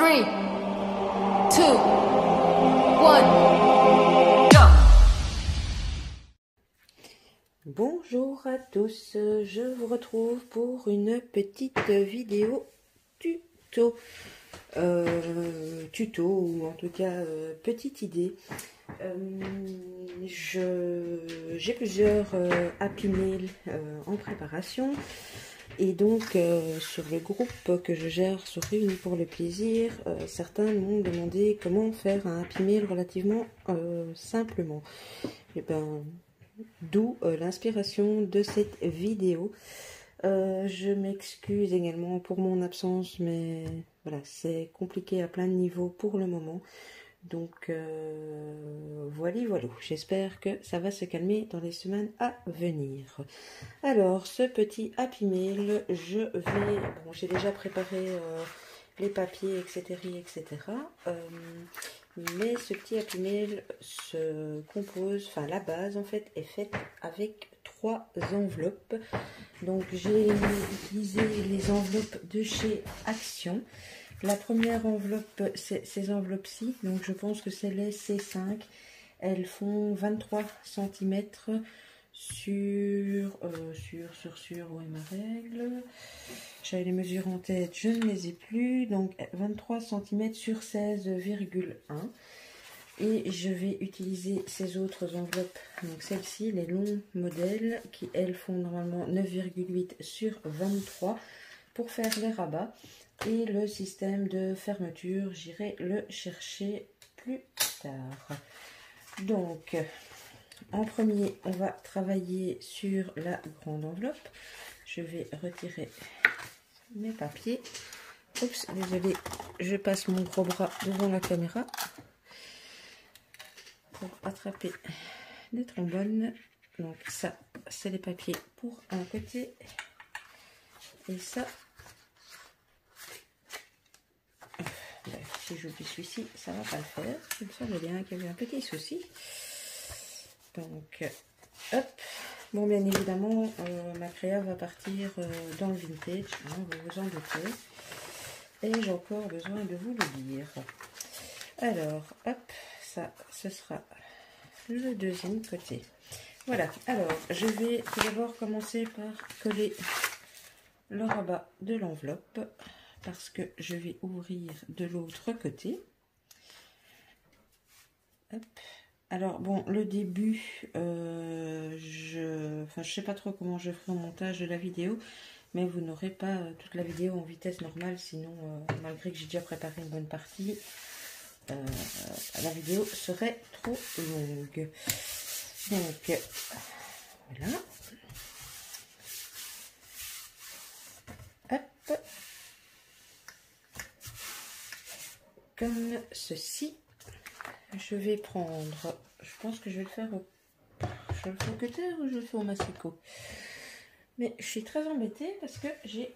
3, 2, 1, go! Bonjour à tous, je vous retrouve pour une petite vidéo tuto. Ou en tout cas petite idée. J'ai plusieurs Happy Mail en préparation. Et donc, sur le groupe que je gère sur Réunis pour le plaisir, certains m'ont demandé comment faire un Happy Mail relativement simplement. Et ben, d'où l'inspiration de cette vidéo. Je m'excuse également pour mon absence, mais voilà, c'est compliqué à plein de niveaux pour le moment. Donc voilà, j'espère que ça va se calmer dans les semaines à venir. Alors, ce petit Happy Mail, bon, j'ai déjà préparé les papiers, etc. Mais ce petit Happy Mail se compose, enfin la base en fait est faite avec 3 enveloppes. Donc j'ai utilisé les enveloppes de chez Action. La première enveloppe, c'est ces enveloppes-ci, donc je pense que c'est les C5. Elles font 23 cm sur, où est ma règle? J'avais les mesures en tête, je ne les ai plus. Donc 23 cm sur 16,1. Et je vais utiliser ces autres enveloppes, donc celles-ci, les longs modèles, qui elles font normalement 9,8 sur 23 pour faire les rabats. Et le système de fermeture, j'irai le chercher plus tard. Donc, en premier, on va travailler sur la grande enveloppe. Je vais retirer mes papiers. Oups, désolé, je passe mon gros bras devant la caméra pour attraper les trombones. Donc ça, c'est les papiers pour un côté. Et ça, si j'oublie celui-ci, ça va pas le faire. Je me savais bien qu'il y avait un petit souci. Donc, hop. Bon, bien évidemment, ma créa va partir dans le vintage, hein, vous vous en doutez. Et j'ai encore besoin de vous le dire. Alors, hop, ça, ce sera le deuxième côté. Voilà, alors, je vais tout d'abord commencer par coller le rabat de l'enveloppe, parce que je vais ouvrir de l'autre côté. Hop. Alors bon, le début, je sais pas trop comment je ferai au montage de la vidéo, mais vous n'aurez pas toute la vidéo en vitesse normale, sinon malgré que j'ai déjà préparé une bonne partie, la vidéo serait trop longue. Donc voilà. Hop. Comme ceci. Je vais prendre, je pense que je vais le faire je le fais au cutter ou je le fais au massicot. Mais je suis très embêtée parce que j'avais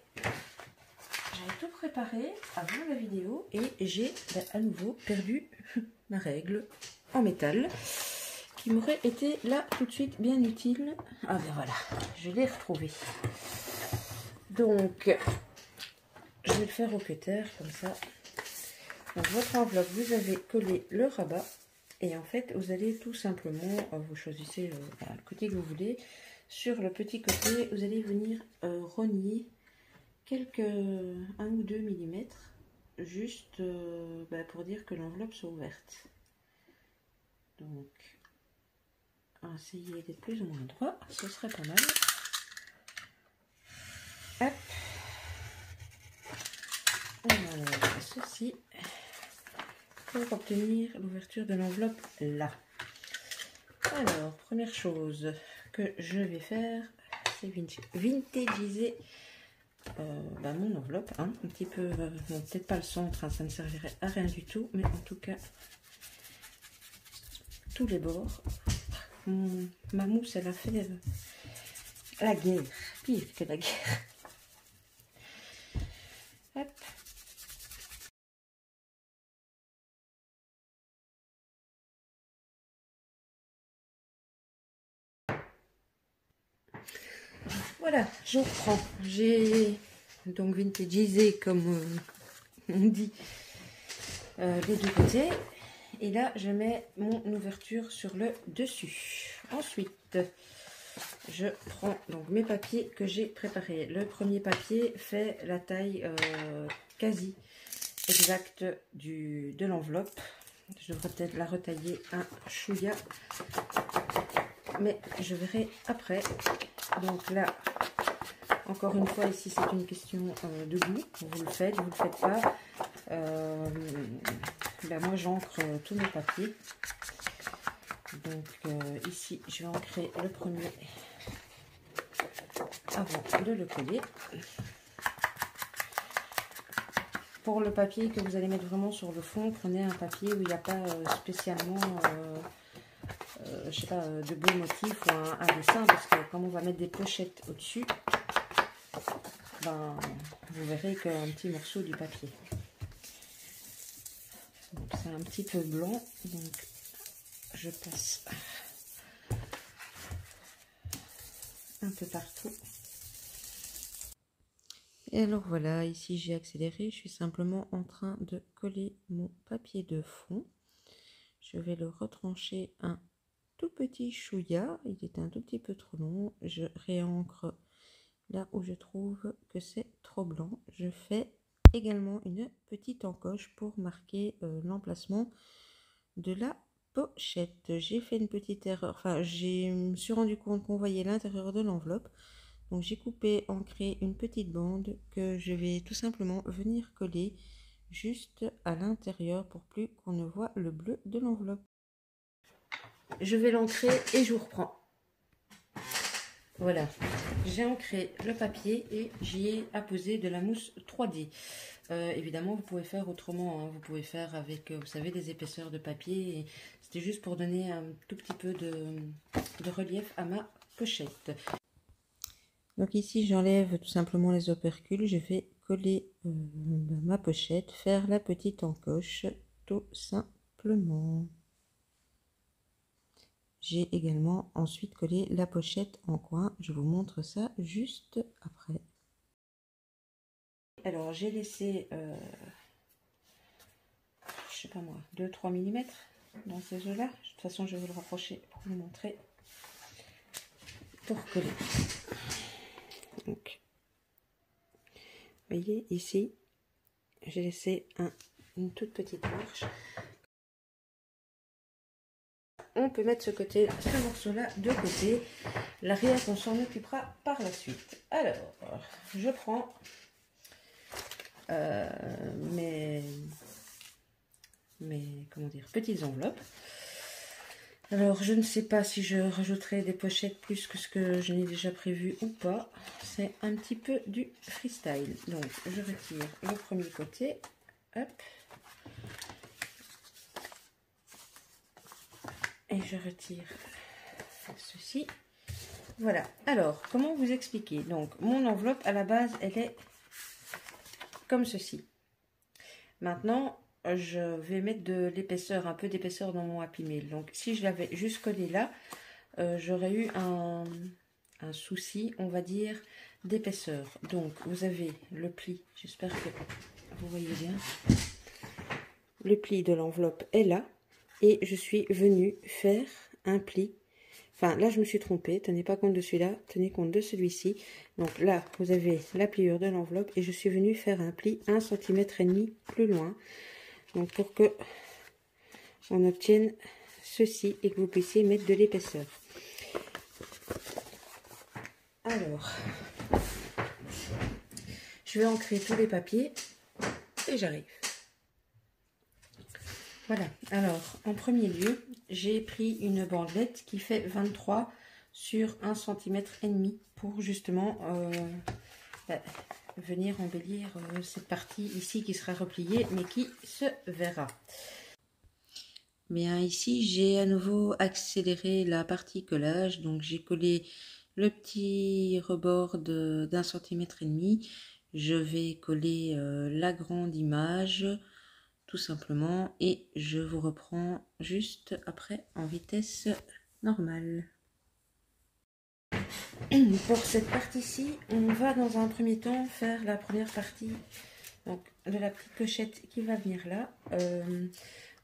tout préparé avant la vidéo et j'ai à nouveau perdu ma règle en métal qui m'aurait été là tout de suite bien utile. Ah ben voilà, je l'ai retrouvée. Donc, je vais le faire au cutter comme ça. Donc votre enveloppe, vous avez collé le rabat et en fait vous allez tout simplement, vous choisissez le côté que vous voulez, sur le petit côté vous allez venir rogner quelques 1 ou 2 mm juste pour dire que l'enveloppe soit ouverte. Donc essayez d'être plus ou moins droit, ce serait pas mal. Hop, on enlève ceci pour obtenir l'ouverture de l'enveloppe là. Alors, première chose que je vais faire, c'est vintagiser mon enveloppe, hein, un petit peu, bon, peut-être pas le centre, hein, ça ne servirait à rien du tout, mais en tout cas, tous les bords. Ma mousse, elle a fait la guerre, pire que la guerre. Hop. Voilà, je reprends. J'ai donc vintagisé, comme on dit, des deux côtés. Et là, je mets mon ouverture sur le dessus. Ensuite, je prends donc mes papiers que j'ai préparés. Le premier papier fait la taille quasi exacte de l'enveloppe. Je devrais peut-être la retailler un chouïa, mais je verrai après. Donc là, encore une fois, ici c'est une question de goût. Vous le faites, vous ne le faites pas. Là, moi j'encre tous mes papiers. Donc ici je vais ancrer le premier avant de le coller. Pour le papier que vous allez mettre vraiment sur le fond, prenez un papier où il n'y a pas spécialement je sais pas, de beaux motifs ou un dessin, parce que comme on va mettre des pochettes au-dessus, ben, vous verrez qu'un petit morceau du papier. C'est un petit peu blanc, donc je passe un peu partout. Et alors voilà, ici j'ai accéléré, je suis simplement en train de coller mon papier de fond. Je vais le retrancher un tout petit chouïa, il est un tout petit peu trop long. Je réancre là où je trouve que c'est trop blanc. Je fais également une petite encoche pour marquer l'emplacement de la pochette. J'ai fait une petite erreur, enfin je me suis rendu compte qu'on voyait l'intérieur de l'enveloppe. Donc j'ai coupé, ancré une petite bande que je vais tout simplement venir coller juste à l'intérieur pour plus qu'on ne voit le bleu de l'enveloppe. Je vais l'ancrer et je vous reprends. Voilà, j'ai ancré le papier et j'y ai apposé de la mousse 3D. Évidemment, vous pouvez faire autrement, hein. Vous pouvez faire avec, vous savez, des épaisseurs de papier. C'était juste pour donner un tout petit peu de relief à ma pochette. Donc ici, j'enlève tout simplement les opercules. Je vais coller ma pochette, faire la petite encoche, tout simplement. J'ai également ensuite collé la pochette en coin. Je vous montre ça juste après. Alors, j'ai laissé, je sais pas moi, 2-3 mm dans ces eaux-là. De toute façon, je vais vous le rapprocher pour vous montrer. Pour coller. Donc, vous voyez ici, j'ai laissé une toute petite marche. On peut mettre ce morceau-là de côté. L'arrière, on s'en occupera par la suite. Alors, je prends mes comment dire, petites enveloppes. Alors, je ne sais pas si je rajouterai des pochettes plus que ce que je n'ai déjà prévu ou pas. C'est un petit peu du freestyle. Donc, je retire le premier côté. Hop. Et je retire ceci. Voilà. Alors, comment vous expliquer? Donc, mon enveloppe, à la base, elle est comme ceci. Maintenant, je vais mettre de l'épaisseur, un peu d'épaisseur dans mon Happy Mail. Donc, si je l'avais juste collé là, j'aurais eu un souci, on va dire, d'épaisseur. Donc, vous avez le pli. J'espère que vous voyez bien. Le pli de l'enveloppe est là. Et je suis venue faire un pli. Enfin, là, je me suis trompée. Tenez pas compte de celui-là. Tenez compte de celui-ci. Donc là, vous avez la pliure de l'enveloppe. Et je suis venue faire un pli 1,5 cm plus loin. Donc, pour que on obtienne ceci et que vous puissiez mettre de l'épaisseur. Alors, je vais ancrer tous les papiers. Et j'arrive. Voilà, alors en premier lieu, j'ai pris une bandelette qui fait 23 sur 1,5 cm pour justement venir embellir cette partie ici qui sera repliée mais qui se verra. Bien, ici j'ai à nouveau accéléré la partie collage, donc j'ai collé le petit rebord d'1,5 cm. Je vais coller la grande image tout simplement, et je vous reprends juste après en vitesse normale. Pour cette partie-ci, on va dans un premier temps faire la première partie, donc de la petite pochette qui va venir là.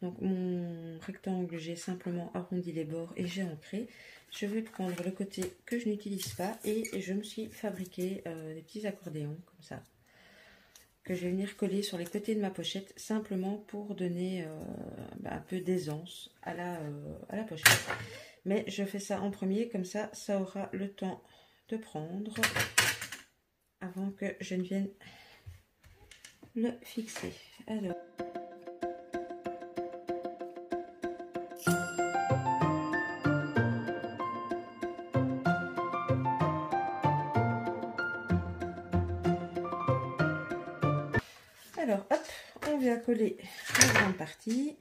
Donc mon rectangle, j'ai simplement arrondi les bords et j'ai ancré. Je vais prendre le côté que je n'utilise pas et je me suis fabriqué des petits accordéons comme ça, que je vais venir coller sur les côtés de ma pochette, simplement pour donner un peu d'aisance à la pochette. Mais je fais ça en premier, comme ça, ça aura le temps de prendre avant que je ne vienne le fixer. Alors, hop, on vient coller la grande partie.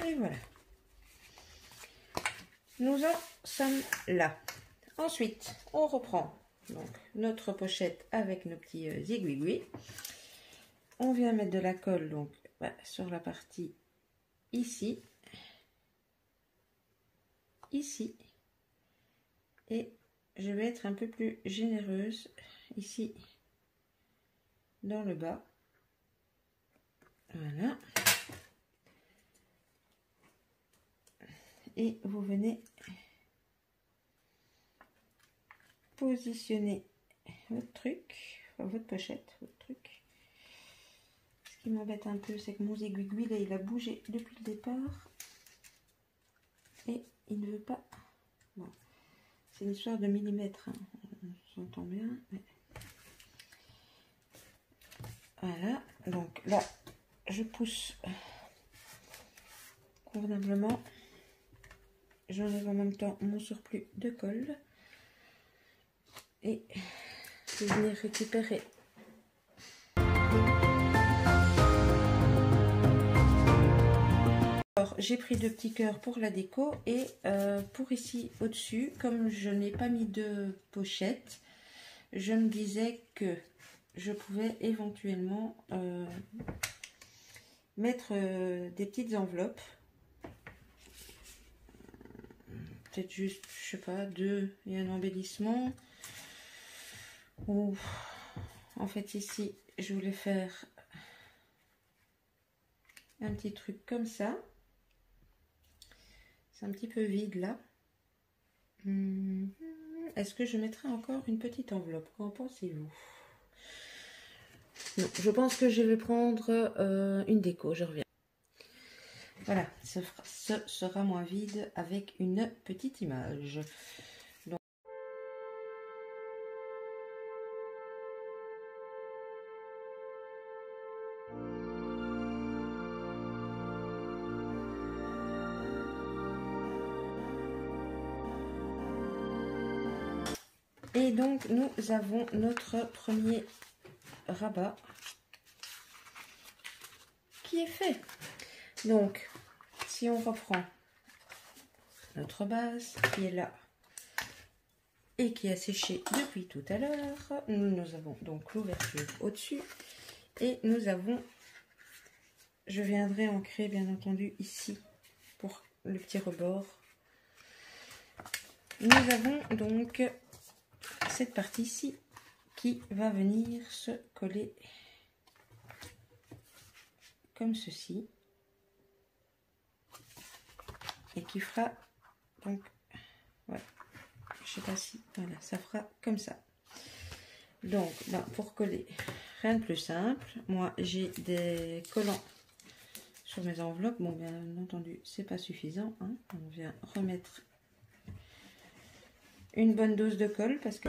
Et voilà. Nous en sommes là. Ensuite, on reprend donc notre pochette avec nos petits aiguilles. On vient mettre de la colle donc sur la partie ici, et je vais être un peu plus généreuse ici dans le bas. Voilà. Et vous venez positionner votre truc, enfin, votre pochette, votre truc. Ce qui m'embête un peu, c'est que mon aiguille là, il a bougé depuis le départ et il ne veut pas. Bon, c'est une histoire de millimètres, hein. On s'entend bien. Mais... Voilà, donc là, je pousse convenablement. J'enlève en même temps mon surplus de colle. Et je vais venir récupérer alors j'ai pris 2 petits cœurs pour la déco et pour ici au dessus, comme je n'ai pas mis de pochette, je me disais que je pouvais éventuellement mettre des petites enveloppes, peut-être juste, je sais pas, 2 et un embellissement. Ou en fait ici je voulais faire un petit truc comme ça. C'est un petit peu vide là. Est-ce que je mettrai encore une petite enveloppe? Qu'en pensez-vous? Non, je pense que je vais prendre une déco, je reviens. Voilà, ce sera moins vide avec une petite image. Et donc nous avons notre premier rabat qui est fait. Donc si on reprend notre base qui est là et qui a séché depuis tout à l'heure, nous avons donc l'ouverture au-dessus et nous avons, je viendrai ancrer bien entendu ici pour le petit rebord. Nous avons donc cette partie-ci qui va venir se coller comme ceci et qui fera donc, voilà, je sais pas si, voilà, ça fera comme ça. Donc là, pour coller, rien de plus simple. Moi j'ai des collants sur mes enveloppes, bon bien entendu c'est pas suffisant, hein. On vient remettre une bonne dose de colle parce que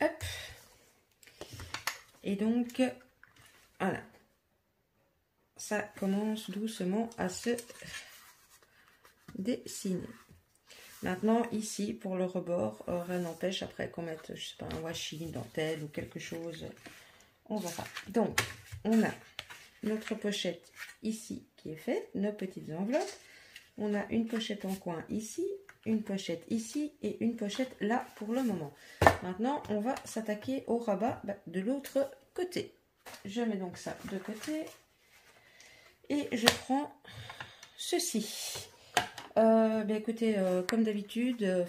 hop. Et donc voilà, ça commence doucement à se dessiner. Maintenant ici pour le rebord, rien n'empêche après qu'on mette, je sais pas, un washi, une dentelle ou quelque chose, on verra. Donc on a notre pochette ici qui est faite, nos petites enveloppes. On a une pochette en coin ici, une pochette ici et une pochette là pour le moment. Maintenant, on va s'attaquer au rabat de l'autre côté. Je mets donc ça de côté et je prends ceci. Écoutez, comme d'habitude,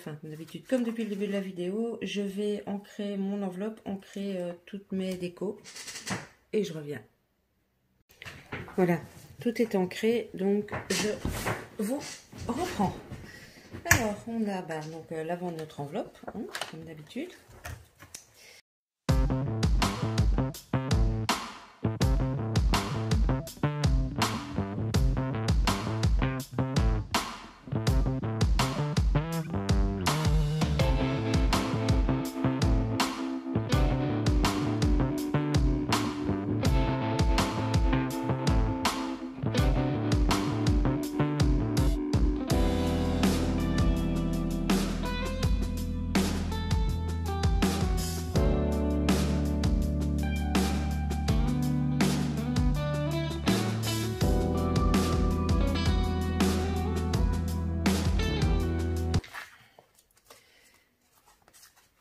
comme depuis le début de la vidéo, je vais ancrer mon enveloppe, ancrer toutes mes décos et je reviens. Voilà, tout est ancré, donc je vous reprends. Alors, on a donc l'avant de notre enveloppe, hein, comme d'habitude.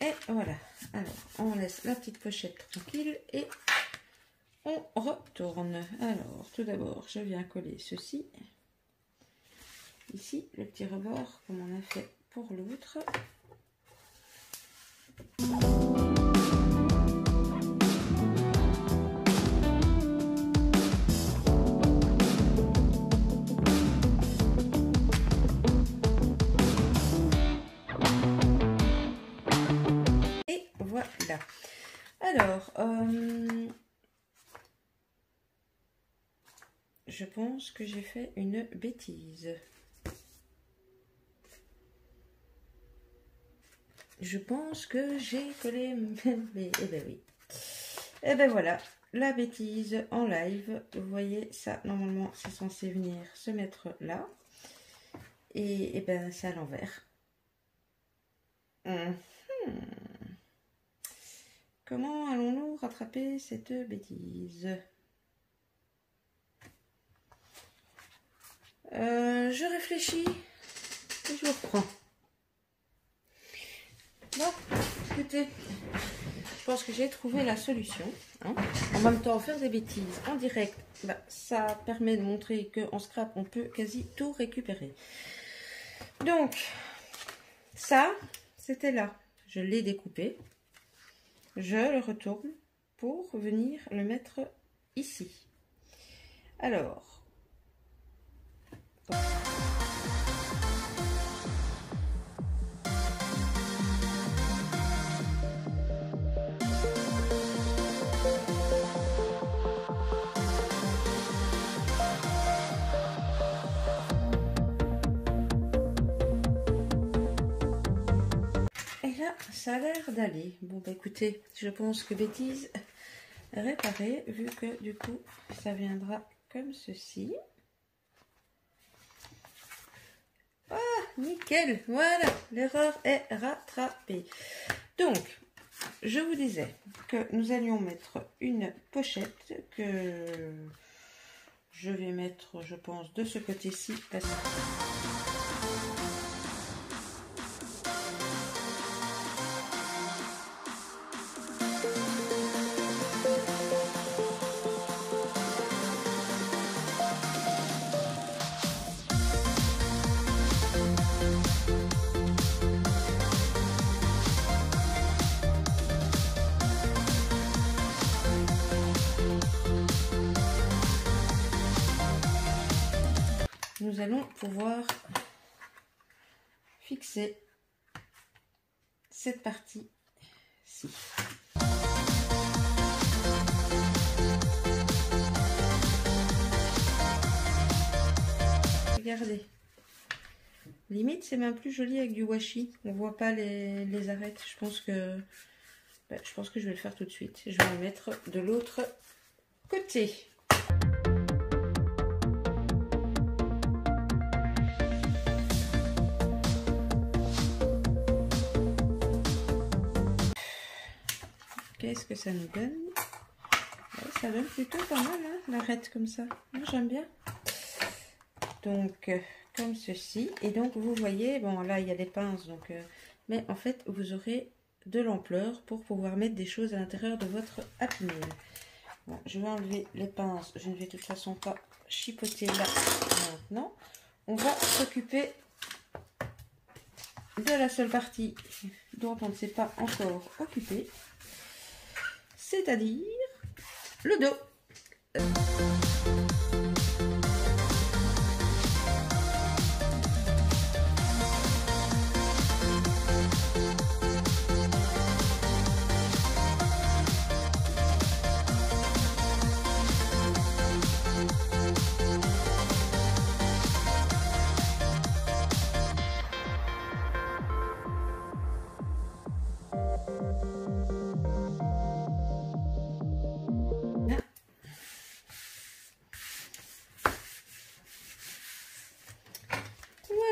Et voilà, alors on laisse la petite pochette tranquille et on retourne. Alors tout d'abord je viens coller ceci, ici le petit rebord comme on a fait pour l'autre. Voilà. Alors, je pense que j'ai fait une bêtise. Je pense que j'ai collé... Eh ben oui. Eh ben voilà, la bêtise en live. Vous voyez, ça, normalement, c'est censé venir se mettre là. Et ben, c'est à l'envers. Comment allons-nous rattraper cette bêtise? Je réfléchis et je reprends. Bon, écoutez, je pense que j'ai trouvé la solution. Hein. En même temps, faire des bêtises en direct, ça permet de montrer qu'en scrap, on peut quasi tout récupérer. Donc, ça, c'était là. Je l'ai découpé. Je le retourne pour venir le mettre ici. Alors, et là, ça a l'air d'aller. Bon, écoutez, je pense que bêtise réparée, vu que du coup, ça viendra comme ceci. Ah, nickel, voilà, l'erreur est rattrapée. Donc, je vous disais que nous allions mettre une pochette que je vais mettre, je pense, de ce côté-ci. Parce que... nous allons pouvoir fixer cette partie-ci. Regardez. Limite, c'est même plus joli avec du washi. On voit pas les arêtes. Je pense que je vais le faire tout de suite. Je vais le mettre de l'autre côté. Qu'est-ce que ça nous donne? Ouais, ça donne plutôt pas mal, hein, l'arête comme ça. Moi, j'aime bien. Donc, comme ceci. Et donc vous voyez, bon là il y a des pinces, donc, mais en fait vous aurez de l'ampleur pour pouvoir mettre des choses à l'intérieur de votre Happy Mail. Bon, je vais enlever les pinces, je ne vais de toute façon pas chipoter là maintenant. On va s'occuper de la seule partie dont on ne s'est pas encore occupé, c'est-à-dire le dos.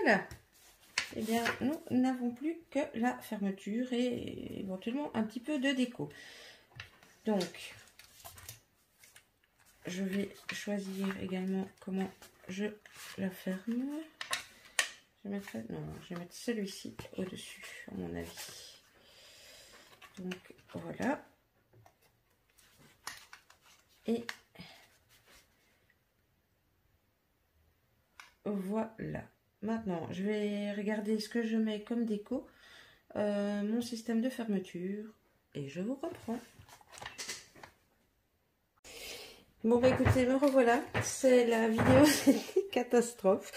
Voilà. Eh bien, nous n'avons plus que la fermeture et éventuellement un petit peu de déco. Donc, je vais choisir également comment je la ferme. Je mettrai, non, je vais mettre celui-ci au-dessus, à mon avis. Donc, voilà. Et voilà. Maintenant, je vais regarder ce que je mets comme déco, mon système de fermeture, et je vous reprends. Bon bah écoutez, me revoilà, c'est la vidéo catastrophe.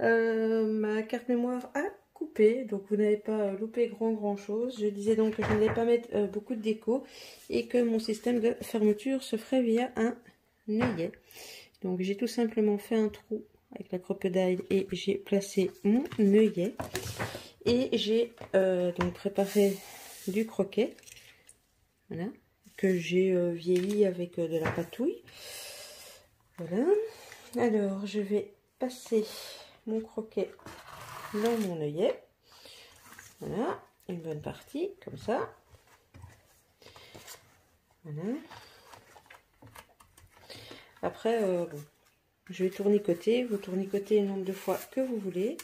Ma carte mémoire a coupé, donc vous n'avez pas loupé grand chose. Je disais donc que je n'allais pas mettre beaucoup de déco et que mon système de fermeture se ferait via un œillet. Donc j'ai tout simplement fait un trou avec la crocodile et j'ai placé mon œillet et j'ai donc préparé du croquet, voilà, que j'ai vieilli avec de la patouille. Voilà, alors je vais passer mon croquet dans mon œillet, voilà, une bonne partie comme ça, voilà. Après bon, je vais tournicoter, vous tournicotez le nombre de fois que vous voulez.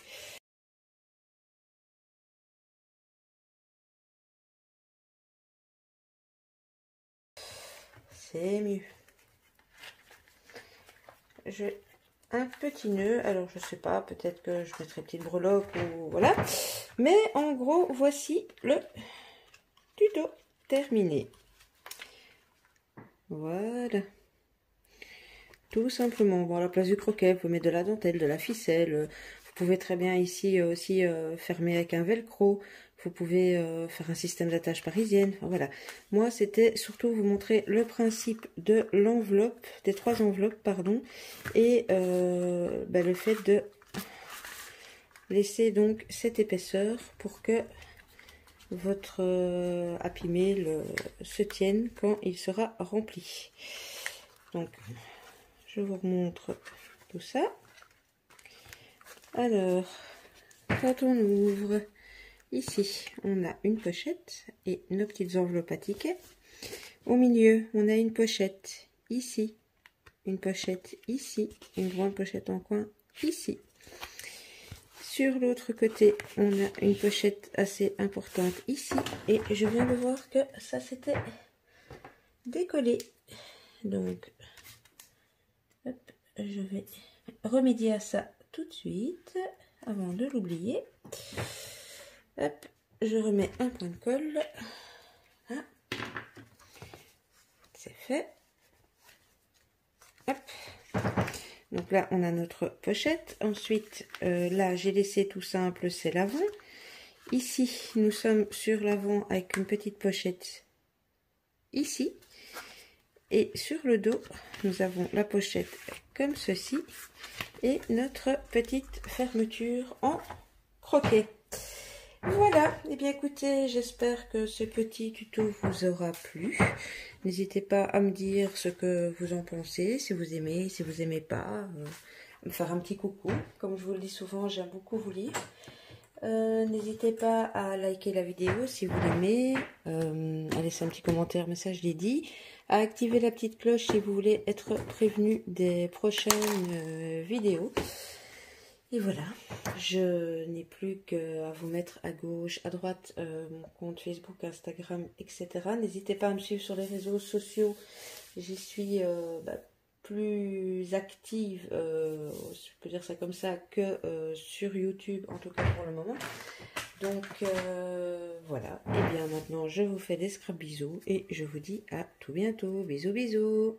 C'est mieux. J'ai un petit nœud, alors je sais pas, peut-être que je mettrai petite breloque ou voilà. Mais en gros, voici le tuto terminé. Voilà. Tout simplement. Bon, à la place du croquet, vous pouvez mettre de la dentelle, de la ficelle. Vous pouvez très bien ici aussi fermer avec un velcro. Vous pouvez faire un système d'attache parisienne. Enfin, voilà. Moi, c'était surtout vous montrer le principe de l'enveloppe, des 3 enveloppes, pardon. Et le fait de laisser donc cette épaisseur pour que votre Happy Mail se tienne quand il sera rempli. Donc, je vous remontre tout ça. Alors, quand on ouvre, ici, on a une pochette et nos petites enveloppes à tickets. Au milieu, on a une pochette ici, une pochette ici, une grande pochette en coin ici. Sur l'autre côté, on a une pochette assez importante ici. Et je viens de voir que ça s'était décollé. Donc, hop, je vais remédier à ça tout de suite avant de l'oublier. Hop, je remets un point de colle. Ah, c'est fait. Hop. Donc là, on a notre pochette. Ensuite, là, j'ai laissé tout simple, c'est l'avant. Ici, nous sommes sur l'avant avec une petite pochette ici. Et sur le dos, nous avons la pochette comme ceci. Et notre petite fermeture en croquet. Voilà, et bien écoutez, j'espère que ce petit tuto vous aura plu. N'hésitez pas à me dire ce que vous en pensez, si vous aimez, si vous aimez pas, me faire un petit coucou. Comme je vous le dis souvent, j'aime beaucoup vous lire. N'hésitez pas à liker la vidéo si vous l'aimez, à laisser un petit commentaire, mais ça je l'ai dit, à activer la petite cloche si vous voulez être prévenu des prochaines vidéos. Et voilà, je n'ai plus qu'à vous mettre à gauche, à droite, mon compte Facebook, Instagram, etc. N'hésitez pas à me suivre sur les réseaux sociaux. J'y suis plus active, je peux dire ça comme ça, que sur YouTube, en tout cas pour le moment. Donc voilà, et bien maintenant je vous fais des scrap bisous et je vous dis à tout bientôt. Bisous bisous.